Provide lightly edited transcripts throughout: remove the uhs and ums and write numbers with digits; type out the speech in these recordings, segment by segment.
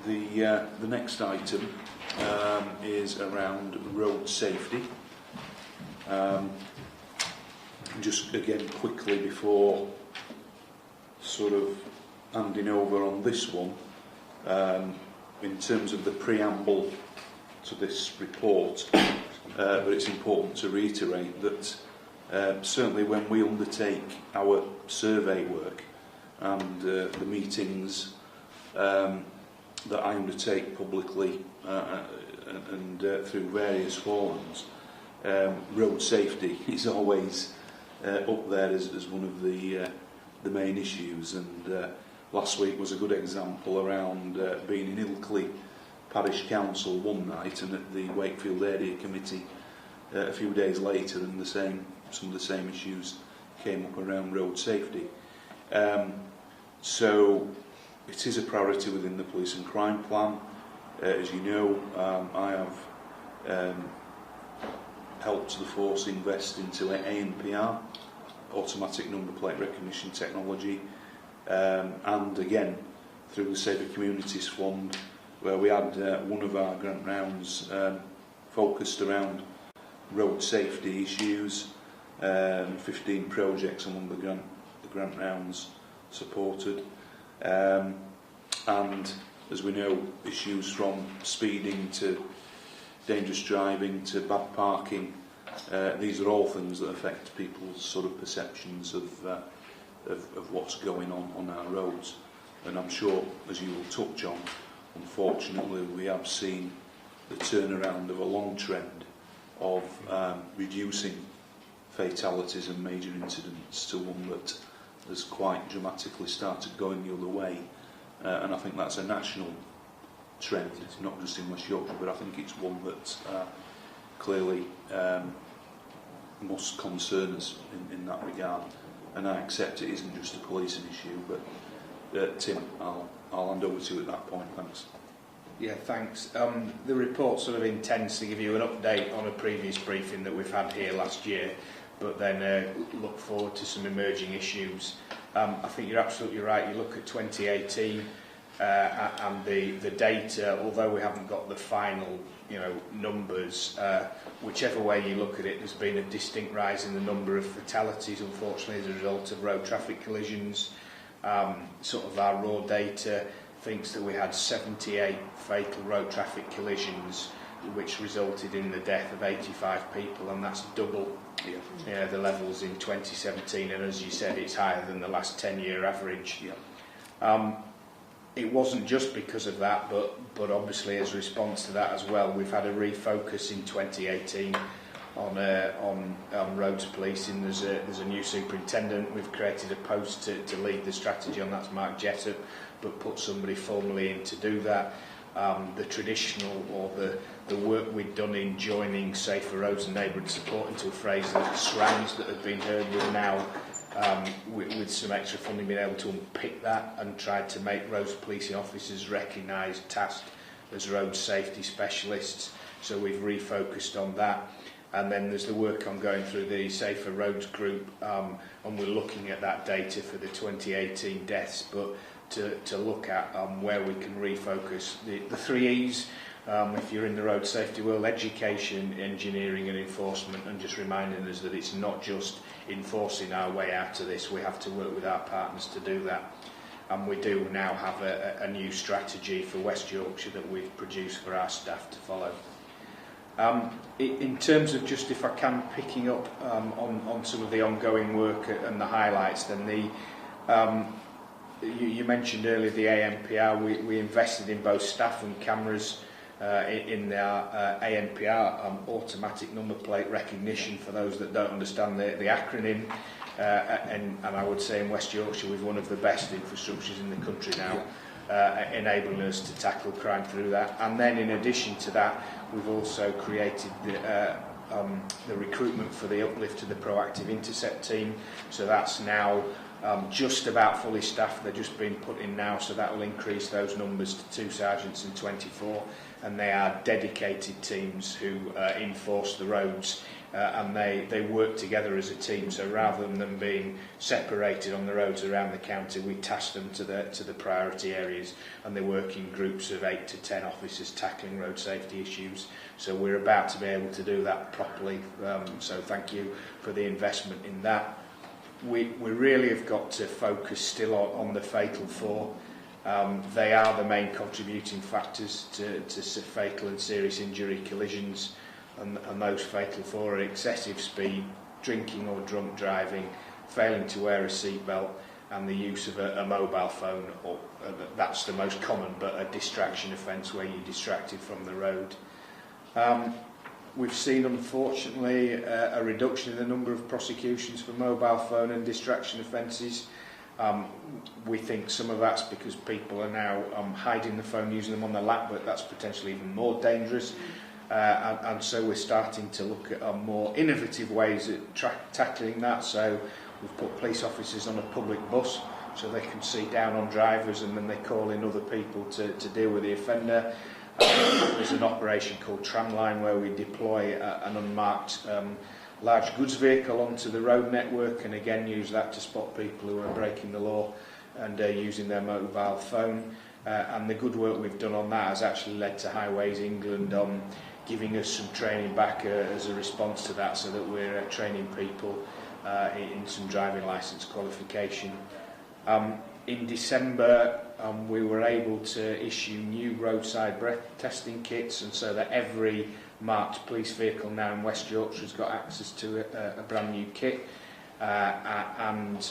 The next item is around road safety. Just again quickly before sort of handing over on this one, in terms of the preamble to this report, but it's important to reiterate that certainly when we undertake our survey work and the meetings that I undertake publicly and through various forums, road safety is always up there as one of the main issues. And last week was a good example around being in Ilkley Parish Council one night and at the Wakefield Area Committee a few days later, and some of the same issues came up around road safety. So it is a priority within the police and crime plan. As you know, I have helped the force invest into ANPR, automatic number plate recognition technology, and again through the Safer Communities Fund, where we had one of our grant rounds focused around road safety issues, 15 projects among the grant rounds supported, and as we know, issues from speeding to dangerous driving to bad parking, these are all things that affect people's sort of perceptions of what's going on our roads. And I'm sure, as you will touch on, unfortunately we have seen the turnaround of a long trend of reducing fatalities and major incidents to one that has quite dramatically started going the other way, and I think that's a national trend. It's not just in West Yorkshire, but I think it's one that clearly must concern us in that regard. And I accept it isn't just a policing issue, but Tim, I'll hand over to you at that point. Thanks. Yeah, thanks. The report sort of intends to give you an update on a previous briefing that we've had here last year, but then look forward to some emerging issues. I think you're absolutely right. You look at 2018 and the data, although we haven't got the final numbers, whichever way you look at it, there's been a distinct rise in the number of fatalities, unfortunately, as a result of road traffic collisions. Sort of our raw data thinks that we had 78 fatal road traffic collisions, which resulted in the death of 85 people, and that's double the levels in 2017, and as you said, it's higher than the last 10-year average. It wasn't just because of that, but obviously as a response to that as well, we've had a refocus in 2018 on roads policing. There's a new superintendent. We've created a post to lead the strategy on, that's Mark Jessup, but put somebody formally in to do that. The traditional or the work we've done in joining Safer Roads and Neighbourhood Support into a phrase that SRANs that have been heard with now, with some extra funding, being able to unpick that and try to make roads policing officers recognised, tasked as road safety specialists. So we've refocused on that. And then there's the work on going through the Safer Roads group, and we're looking at that data for the 2018 deaths, but to look at where we can refocus the 3 E's, if you're in the road safety world: education, engineering and enforcement, and just reminding us that it's not just enforcing our way out of this, we have to work with our partners to do that. And we do now have a new strategy for West Yorkshire that we've produced for our staff to follow. In terms of, just if I can, picking up on some of the ongoing work and the highlights, then you mentioned earlier the ANPR. We invested in both staff and cameras in our ANPR, automatic number plate recognition, for those that don't understand the acronym. And I would say in West Yorkshire we've one of the best infrastructures in the country now, enabling us to tackle crime through that. And then in addition to that, we've also created the recruitment for the uplift to the proactive intercept team. So that's now just about fully staffed. They're just being put in now, so that will increase those numbers to 2 sergeants and 24 and they are dedicated teams who enforce the roads, and they work together as a team. So rather than them being separated on the roads around the county, we task them to the priority areas, and they work in groups of 8 to 10 officers tackling road safety issues. So we're about to be able to do that properly, so thank you for the investment in that. We really have got to focus still on the fatal 4. They are the main contributing factors to fatal and serious injury collisions, and those fatal 4 are excessive speed, drinking or drunk driving, failing to wear a seatbelt, and the use of a mobile phone. That's the most common, but a distraction offence where you're distracted from the road. We've seen, unfortunately, a reduction in the number of prosecutions for mobile phone and distraction offences. We think some of that's because people are now hiding the phone, using them on their lap, but that's potentially even more dangerous. And so we're starting to look at more innovative ways at tackling that. So we've put police officers on a public bus so they can see down on drivers, and then they call in other people to deal with the offender. There's an operation called Tramline where we deploy an unmarked large goods vehicle onto the road network, and again use that to spot people who are breaking the law and using their mobile phone. And the good work we've done on that has actually led to Highways England giving us some training back as a response to that, so that we're training people in some driving licence qualification. In December, we were able to issue new roadside breath testing kits, and so that every marked police vehicle now in West Yorkshire has got access to a brand new kit. And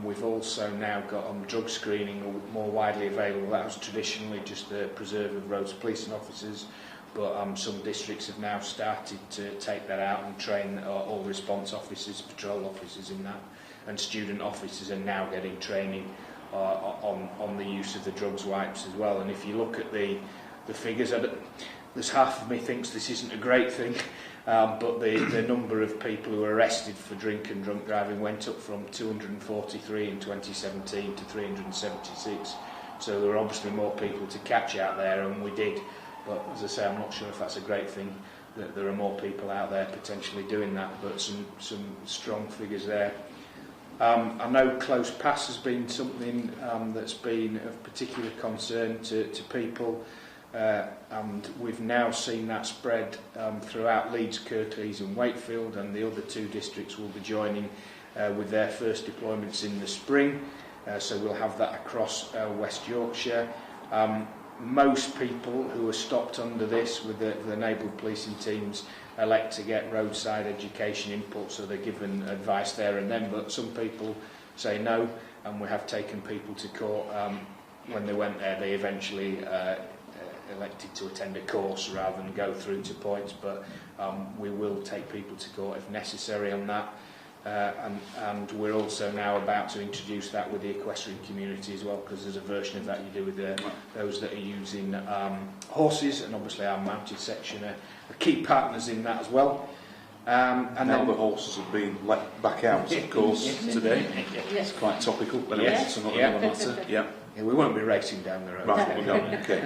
we've also now got drug screening more widely available. That was traditionally just the preserve of roads policing officers, but some districts have now started to take that out and train all response officers, patrol officers in that, and student officers are now getting training on the use of the drugs wipes as well. And if you look at the figures, there's half of me thinks this isn't a great thing, but the number of people who were arrested for drink and drunk driving went up from 243 in 2017 to 376. So there were obviously more people to catch out there, and we did. But as I say, I'm not sure if that's a great thing that there are more people out there potentially doing that, but some strong figures there. I know close pass has been something that's been of particular concern to people, and we've now seen that spread throughout Leeds, Kirklees and Wakefield, and the other 2 districts will be joining with their first deployments in the spring, so we'll have that across West Yorkshire. Most people who are stopped under this with the enabled policing teams elect to get roadside education input, so they're given advice there and then, but some people say no, and we have taken people to court. When they went there, they eventually elected to attend a course rather than go through to points, but we will take people to court if necessary on that. And we're also now about to introduce that with the equestrian community as well, because there's a version of that you do with those that are using horses, and obviously our mounted section are key partners in that as well. And now then the horses have been let back out, of course, today. It's quite topical, but anyway, it's another matter. Yeah, we won't be racing down the road. Right, we don't. Okay.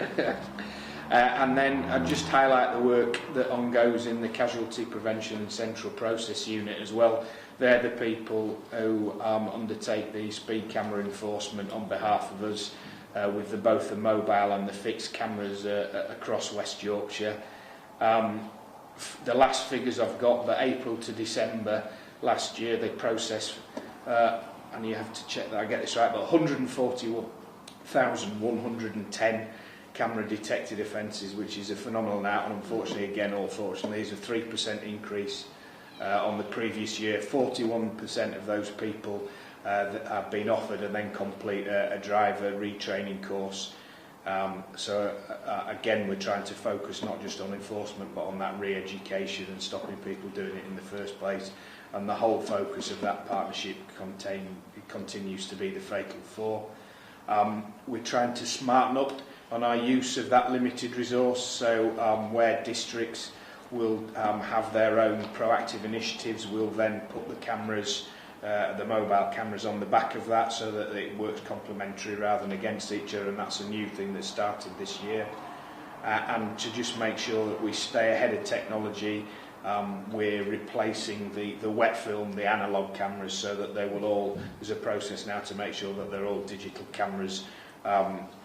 And then I'd just highlight the work that ongoes in the Casualty Prevention and Central Process Unit as well. They're the people who undertake the speed camera enforcement on behalf of us with both the mobile and the fixed cameras across West Yorkshire. The last figures I've got, but April to December last year, they processed, and you have to check that I get this right, but 141,110 camera detected offences, which is a phenomenal amount, and unfortunately, again, unfortunately, is a 3% increase on the previous year. 41% of those people that have been offered and then complete a driver retraining course. So again, we're trying to focus not just on enforcement, but on that re-education and stopping people doing it in the first place. And the whole focus of that partnership continues to be the Fatal 4. We're trying to smarten up on our use of that limited resource, so where districts will have their own proactive initiatives, we'll then put the cameras, the mobile cameras on the back of that, so that it works complementary rather than against each other, and that's a new thing that started this year. and to just make sure that we stay ahead of technology. We're replacing the wet film, the analogue cameras, so that they will all, there's a process now to make sure that they're all digital cameras,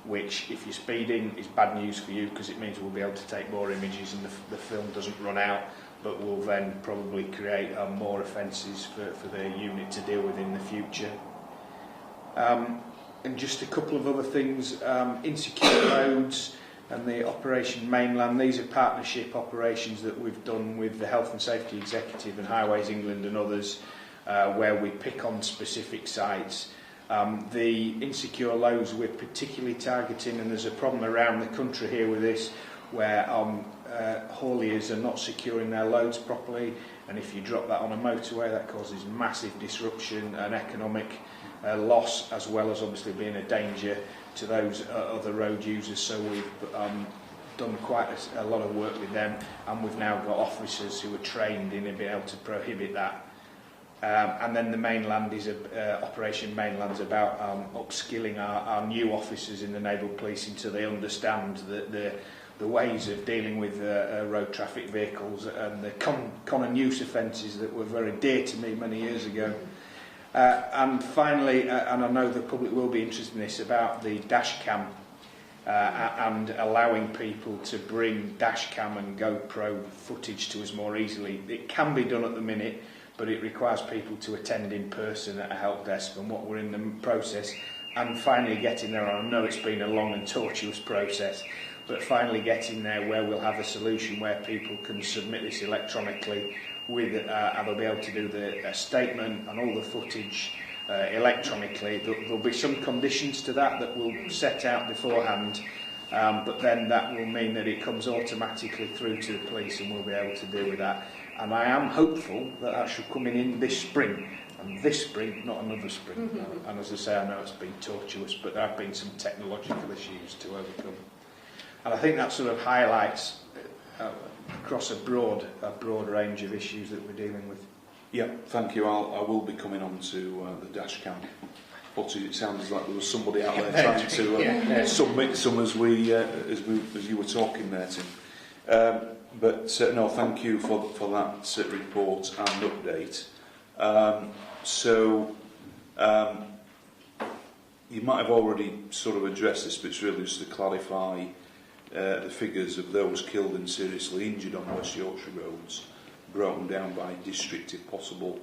which if you're speeding is bad news for you, because it means we'll be able to take more images and the film doesn't run out, but will then probably create more offences for the unit to deal with in the future. And just a couple of other things, insecure roads and the Operation Mainland. These are partnership operations that we've done with the Health and Safety Executive and Highways England and others, where we pick on specific sites. The insecure loads we're particularly targeting, and there's a problem around the country here with this, where hauliers are not securing their loads properly, and if you drop that on a motorway, that causes massive disruption and economic loss, as well as obviously being a danger to those other road users. So we've done quite a lot of work with them, and we've now got officers who are trained in being able to prohibit that. And then the mainland is Operation Mainland's about upskilling our new officers in the naval policing so they understand the ways of dealing with road traffic vehicles and the con and use offences that were very dear to me many years ago. And finally, and I know the public will be interested in this, about the dash cam and allowing people to bring dash cam and GoPro footage to us more easily. It can be done at the minute, but it requires people to attend in person at a help desk, and what we're in the process, and finally getting there. I know it's been a long and tortuous process, but finally getting there where we'll have a solution where people can submit this electronically with, and they'll be able to do the statement and all the footage electronically. There'll be some conditions to that we'll set out beforehand, but then that will mean that it comes automatically through to the police and we'll be able to deal with that. And I am hopeful that that should come in this spring, and this spring, not another spring. And as I say, I know it's been tortuous, but there have been some technological issues to overcome. And I think that sort of highlights across a broad range of issues that we're dealing with. Yeah, thank you. I will be coming on to the dash cam footage. It sounds like there was somebody out there trying to submit some as you were talking there, Tim. But no, thank you for that report and update. You might have already sort of addressed this, but it's really just to clarify the figures of those killed and seriously injured on West Yorkshire roads, broken down by district if possible,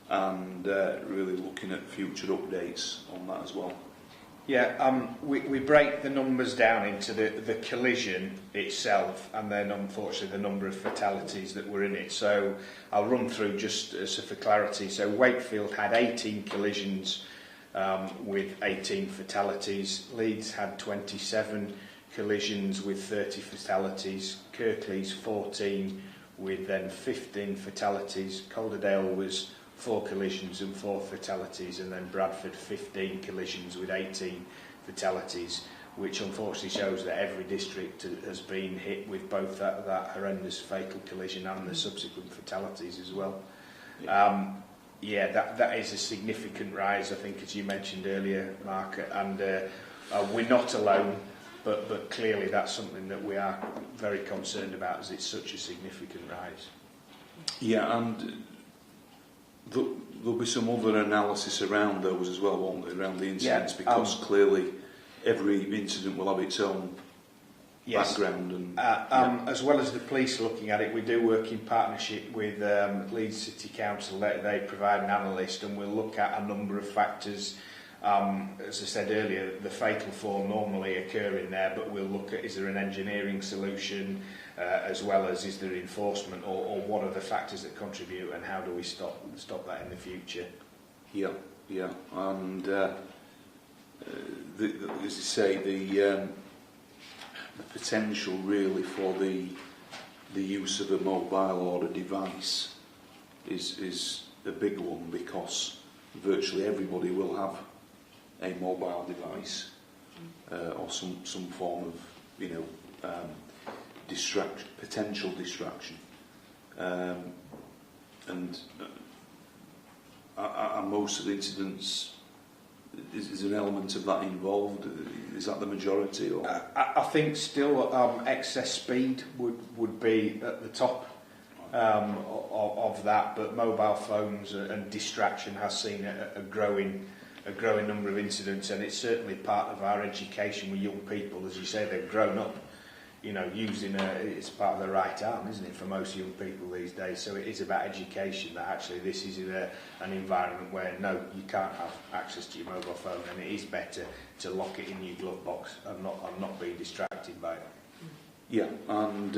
and really looking at future updates on that as well. Yeah, we break the numbers down into the collision itself and then unfortunately the number of fatalities that were in it. So I'll run through just for clarity. So Wakefield had 18 collisions with 18 fatalities. Leeds had 27 collisions with 30 fatalities. Kirklees 14 with then 15 fatalities. Calderdale was 4 collisions and 4 fatalities, and then Bradford 15 collisions with 18 fatalities, which unfortunately shows that every district has been hit with both that horrendous fatal collision and the subsequent fatalities as well. That is a significant rise, I think, as you mentioned earlier, Mark, and we're not alone, but clearly that's something that we are very concerned about, as it's such a significant rise. Yeah, and there'll be some other analysis around those as well, won't there, around the incidents, because clearly every incident will have its own background. And as well as the police looking at it, we do work in partnership with Leeds City Council. They provide an analyst, and we'll look at a number of factors. As I said earlier, the fatal fall normally occur in there, but we'll look at, is there an engineering solution, as well as is there enforcement, or what are the factors that contribute, and how do we stop that in the future? And as you say, the potential really for the use of a mobile or a device is a big one, because virtually everybody will have a mobile device or some form of potential distraction, and most of the incidents is an element of that involved? Is that the majority? Or? I think still excess speed would be at the top of that, but mobile phones and distraction has seen a growing number of incidents, and it's certainly part of our education with young people. As you say, they've grown up, you know, using it's part of the right arm, isn't it, for most young people these days? So it is about education, that actually this is in an environment where no, you can't have access to your mobile phone, and it is better to lock it in your glove box and not be distracted by it. Yeah, and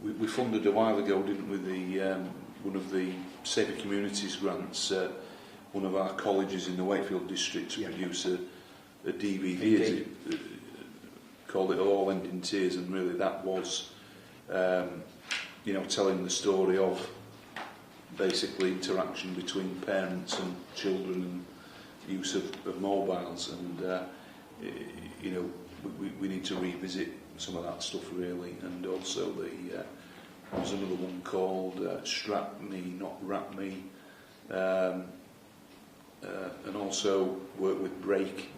we funded a while ago, didn't we, one of the Safer Communities grants, one of our colleges in the Wakefield district to produce a DVD, called it All End in Tears, and really that was, you know, telling the story of basically interaction between parents and children and use of mobiles, and you know, we need to revisit some of that stuff really, and also there's another one called Strap Me, Not Wrap Me, and also work with Break,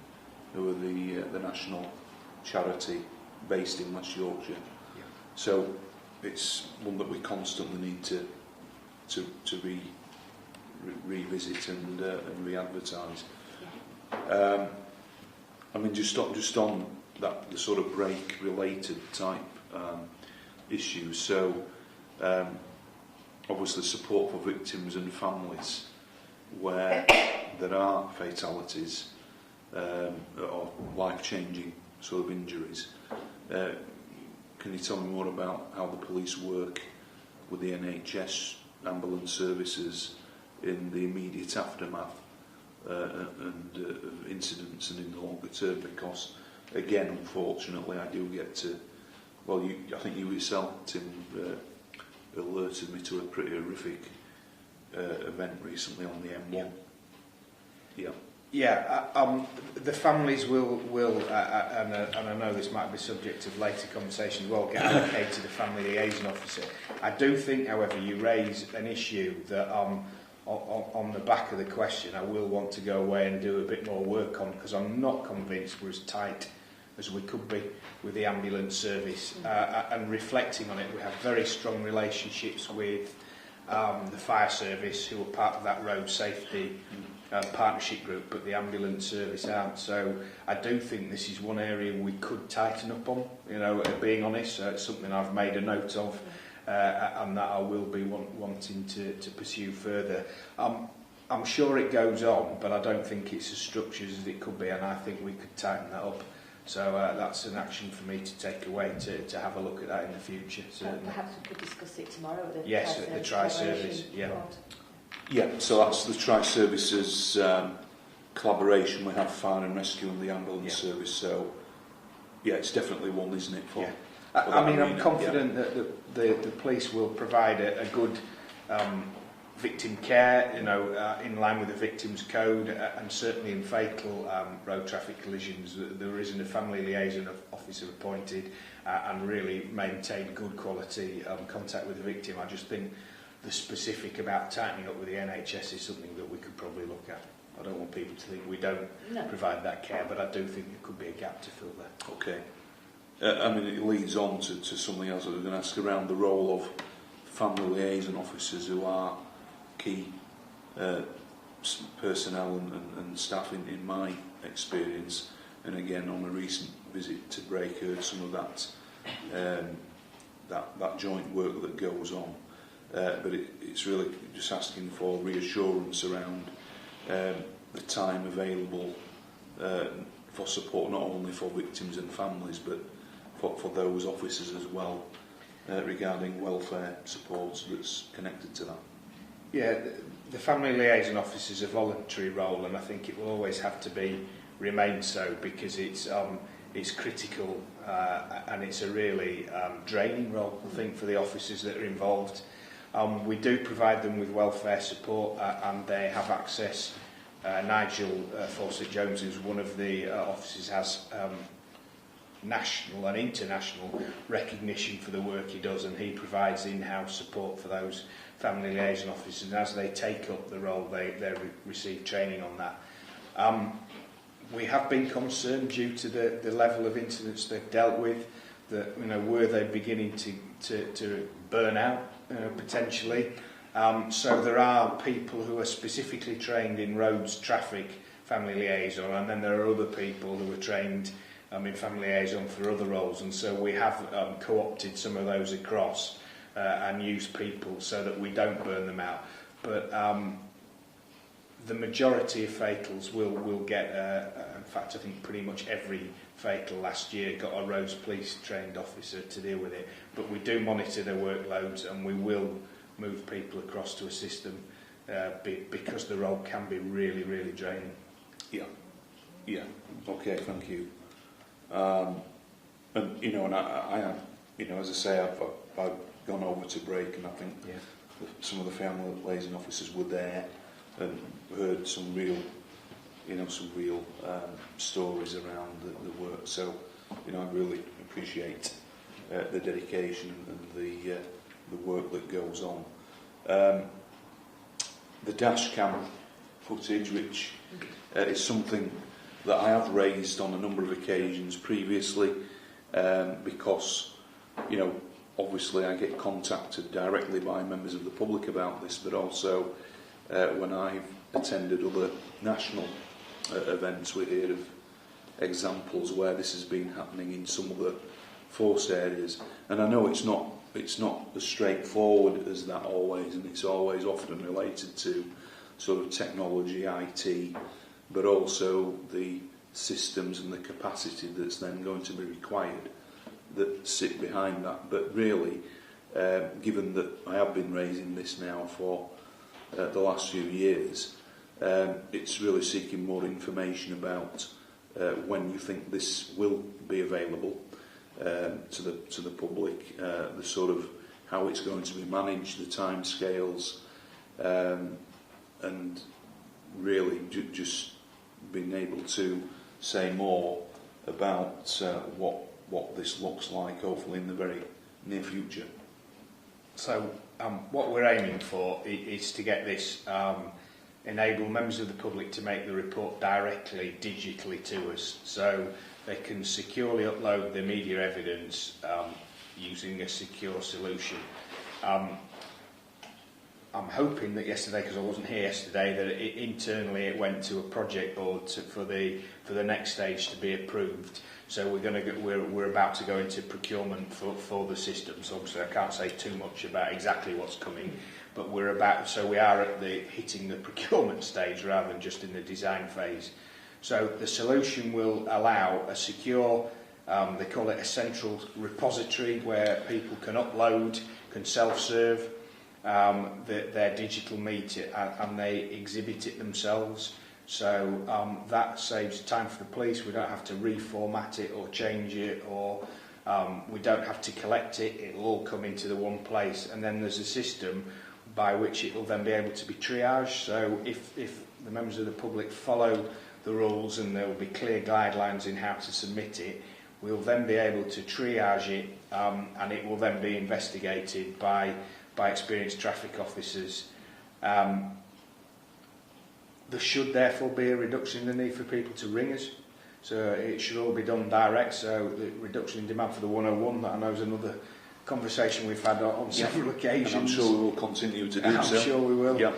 who are the national charity based in West Yorkshire. Yeah. So it's one that we constantly need to revisit and re-advertise. Yeah. I mean, just on that, the sort of break-related type issues. So, obviously, support for victims and families where there are fatalities or life-changing sort of injuries. Can you tell me more about how the police work with the NHS ambulance services in the immediate aftermath and incidents and in the longer term? Because again, unfortunately, I do get to, well, I think you yourself, Tim, alerted me to a pretty horrific event recently on the M1. Yeah. Yeah, the families will and I know this might be subject of later conversation, will get allocated a family liaison officer. I do think, however, you raise an issue that on the back of the question I will want to go away and do a bit more work on, because I'm not convinced we're as tight as we could be with the ambulance service. And reflecting on it, we have very strong relationships with the fire service, who are part of that road safety partnership group, but the ambulance service aren't. So I do think this is one area we could tighten up on, you know, being honest. It's something I've made a note of, and that I will be wanting to pursue further. I'm sure it goes on, but I don't think it's as structured as it could be, and I think we could tighten that up. So that's an action for me to take away, to have a look at that in the future. Perhaps we could discuss it tomorrow at the yes, at the Tri-Service. Yeah. Board. Yeah, so that's the Tri-Services collaboration. We have fire and rescue and the ambulance service. So, yeah, it's definitely one, isn't it? For, yeah. for I mean, arena. I'm confident that the police will provide a good victim care, you know, in line with the Victims Code, and certainly in fatal road traffic collisions, there isn't a family liaison officer appointed, and really maintain good quality contact with the victim. I just think the specific about tightening up with the NHS is something that we could probably look at. I don't want people to think we don't provide that care, but I do think there could be a gap to fill there. Okay. I mean, it leads on to something else I was going to ask around the role of family liaison officers, who are key personnel and staff in my experience. And again, on a recent visit to Break, heard some of that joint work that goes on. But it's really just asking for reassurance around the time available for support, not only for victims and families, but for those officers as well, regarding welfare support that's connected to that. Yeah, the family liaison officer is a voluntary role, and I think it will always have to remain so, because it's critical, and it's a really draining role, I think, for the officers that are involved. We do provide them with welfare support, and they have access. Nigel Fawcett-Jones, who's one of the officers, has national and international recognition for the work he does, and he provides in-house support for those family liaison officers, and as they take up the role, they receive training on that. We have been concerned due to the level of incidents they've dealt with, that were they beginning to burn out potentially. So there are people who are specifically trained in roads, traffic, family liaison, and then there are other people who are trained in family liaison for other roles, and so we have co-opted some of those across and used people so that we don't burn them out. But the majority of fatals will get, in fact I think pretty much every fatal last year got a roads police trained officer to deal with it, but we do monitor their workloads and we will move people across to assist them because the role can be really, really draining. Yeah, okay, thank you. And and I have, as I say, I've gone over to Brake, and I think some of the family liaison officers were there and heard some real stories around the work. So, I really appreciate the dedication and the work that goes on. The dash cam footage, which is something that I have raised on a number of occasions previously, because, obviously I get contacted directly by members of the public about this, but also when I've attended other national events, we hear of examples where this has been happening in some of the force areas, and I know it's not as straightforward as that always, and it's always often related to sort of technology, IT, but also the systems and the capacity that's then going to be required that sit behind that. But really, given that I have been raising this now for the last few years, it's really seeking more information about when you think this will be available to the public, the sort of how it's going to be managed, the timescales, and really just being able to say more about what this looks like, hopefully in the very near future. So what we're aiming for is to get this, enable members of the public to make the report directly, digitally to us, so they can securely upload the media evidence using a secure solution. I'm hoping that yesterday, because I wasn't here yesterday, that internally it went to a project board for the next stage to be approved. So we're about to go into procurement for the system. So obviously I can't say too much about exactly what's coming, but we are at hitting the procurement stage rather than just in the design phase. So the solution will allow a secure, they call it a central repository, where people can upload, can self-serve their digital media, and they exhibit it themselves. So that saves time for the police. We don't have to reformat it or change it, or we don't have to collect it. It'll all come into the one place, and then there's a system by which it will then be able to be triaged. So if the members of the public follow the rules, and there will be clear guidelines in how to submit it, we'll then be able to triage it, and it will then be investigated by experienced traffic officers. There should therefore be a reduction in the need for people to ring us. So it should all be done direct. So the reduction in demand for the 101, that I know is another conversation we've had on several occasions. And I'm sure we will continue to do so. I'm sure we will. Yeah.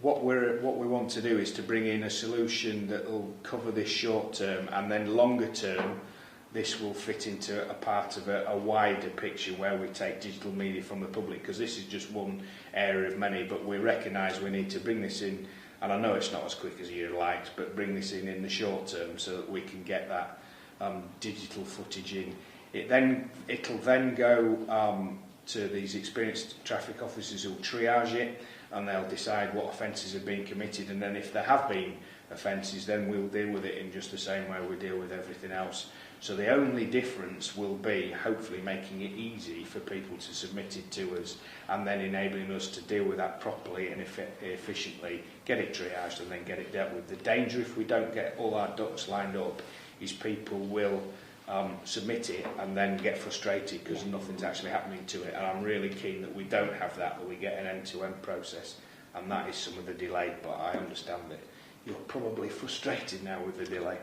What we want to do is to bring in a solution that will cover this short term, and then longer term this will fit into a part of a wider picture where we take digital media from the public, because this is just one area of many, but we recognise we need to bring this in, and I know it's not as quick as you'd like, but bring this in the short term so that we can get that digital footage in. It'll then go to these experienced traffic officers who'll triage it, and they'll decide what offences have been committed, and then if there have been offences, then we'll deal with it in just the same way we deal with everything else. So the only difference will be hopefully making it easy for people to submit it to us, and then enabling us to deal with that properly and efficiently, get it triaged and then get it dealt with. The danger, if we don't get all our ducks lined up, is people will submit it and then get frustrated because nothing's actually happening to it. And I'm really keen that we don't have that we get an end-to-end process. and that is some of the delay. But I understand that you're probably frustrated now with the delay.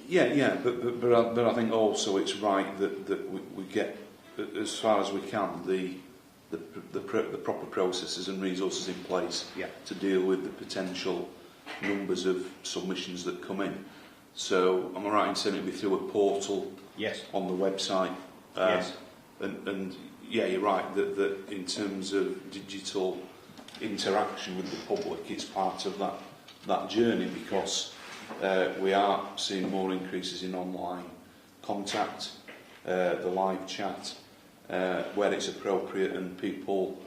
Yeah, but I think also it's right that we get as far as we can the proper processes and resources in place to deal with the potential numbers of submissions that come in. So am I right in saying it'll be through a portal on the website? Yes. And yeah, you're right that in terms of digital interaction with the public, it's part of that journey, because we are seeing more increases in online contact, the live chat, where it's appropriate, and people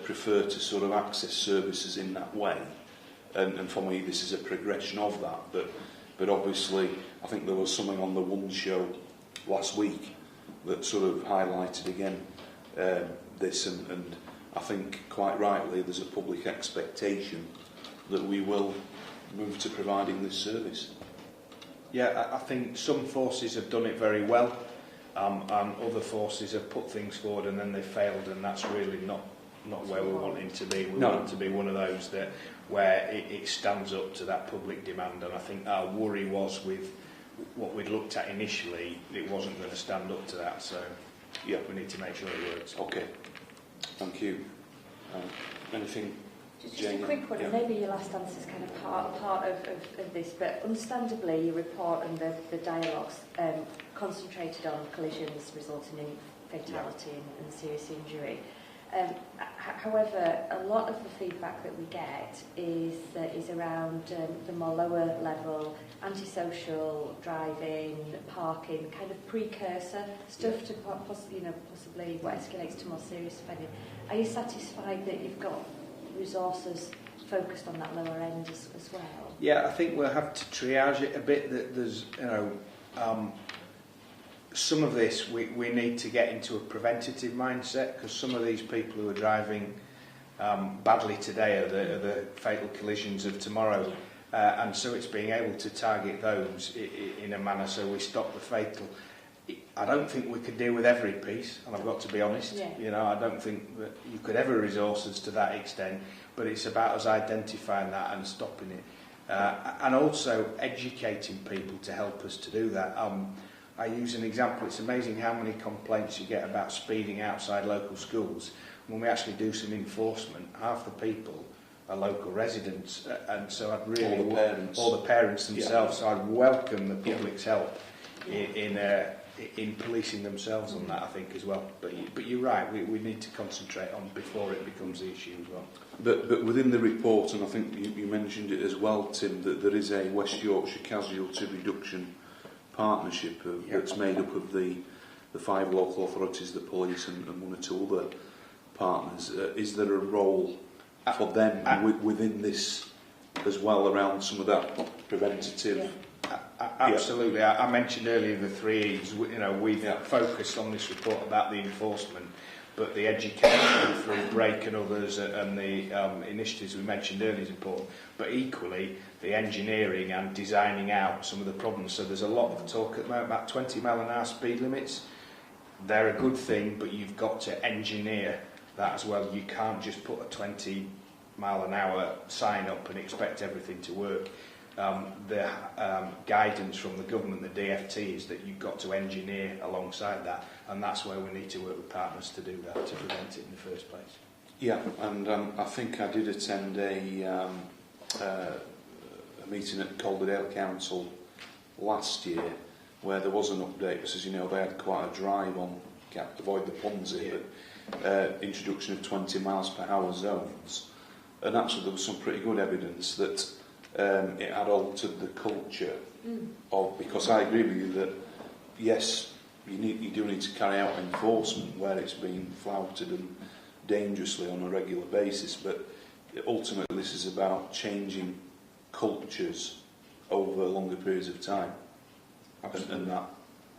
prefer to sort of access services in that way. And for me, this is a progression of that. But obviously, I think there was something on the One Show last week that sort of highlighted again this, and I think quite rightly there's a public expectation that we will move to providing this service. Yeah, I think some forces have done it very well, and other forces have put things forward and then they've failed, and that's really not where we're wanting to be. We want to be one of those that where it stands up to that public demand, and I think our worry was with what we'd looked at initially, it wasn't going to stand up to that, so yeah, we need to make sure it works. Okay, thank you. Anything? Just a quick one, and maybe your last answer is kind of part of this, but understandably your report and the dialogues concentrated on collisions resulting in fatality and serious injury. However, a lot of the feedback that we get is around the more lower level, antisocial driving, parking, kind of precursor stuff to possibly what escalates to more serious offending. Are you satisfied that you've got resources focused on that lower end as well? Yeah, I think we'll have to triage it a bit. That there's, some of this we need to get into a preventative mindset, because some of these people who are driving badly today are the fatal collisions of tomorrow, and so it's being able to target those in a manner so we stop the fatal. I don't think we could deal with every piece, and I've got to be honest. Yeah. I don't think that you could ever resources to that extent, but it's about us identifying that and stopping it, and also educating people to help us to do that. I use an example. It's amazing how many complaints you get about speeding outside local schools. When we actually do some enforcement, half the people are local residents, and so I'd really all the parents themselves. So I'd welcome the public's help in policing themselves on that, I think, as well. But you're right, we need to concentrate on before it becomes the issue as well. But within the report, and I think you mentioned it as well, Tim, that there is a West Yorkshire Casualty Reduction Partnership that's made up of the 5 local authorities, the police, and 1 or 2 other partners. Is there a role for them within this as well, around some of that preventative? Absolutely. Yeah. I mentioned earlier the 3 E's. We've focused on this report about the enforcement, but the education through Break and others and the initiatives we mentioned earlier is important. But equally, the engineering and designing out some of the problems. So there's a lot of talk at the moment about 20-mile-an-hour speed limits. They're a good thing, but you've got to engineer that as well. You can't just put a 20-mile-an-hour sign up and expect everything to work. The guidance from the government, the DFT, is that you've got to engineer alongside that, and that's where we need to work with partners to do that, to prevent it in the first place. Yeah, and I think I did attend a meeting at Calderdale Council last year where there was an update, because as you know they had quite a drive on avoid the Ponzi, but introduction of 20 miles per hour zones, and actually there was some pretty good evidence that it had altered the culture of, because I agree with you that yes, you do need to carry out enforcement where it's being flouted and dangerously on a regular basis, but ultimately this is about changing cultures over longer periods of time, and that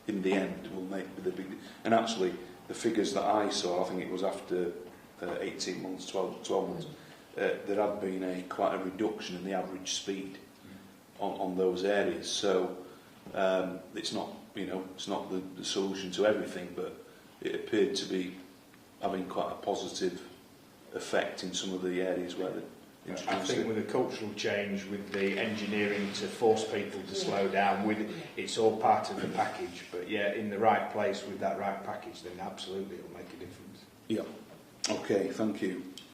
in the end will make the big. And actually the figures that I saw, I think it was after 18 months, 12 months, there had been quite a reduction in the average speed on those areas. So it's not it's not the solution to everything, but it appeared to be having quite a positive effect in some of the areas where they I introduced think it. with the cultural change, with the engineering to force people to slow down, it's all part of the package. But yeah, in the right place with that right package, then absolutely it'll make a difference. Yeah. Okay, thank you.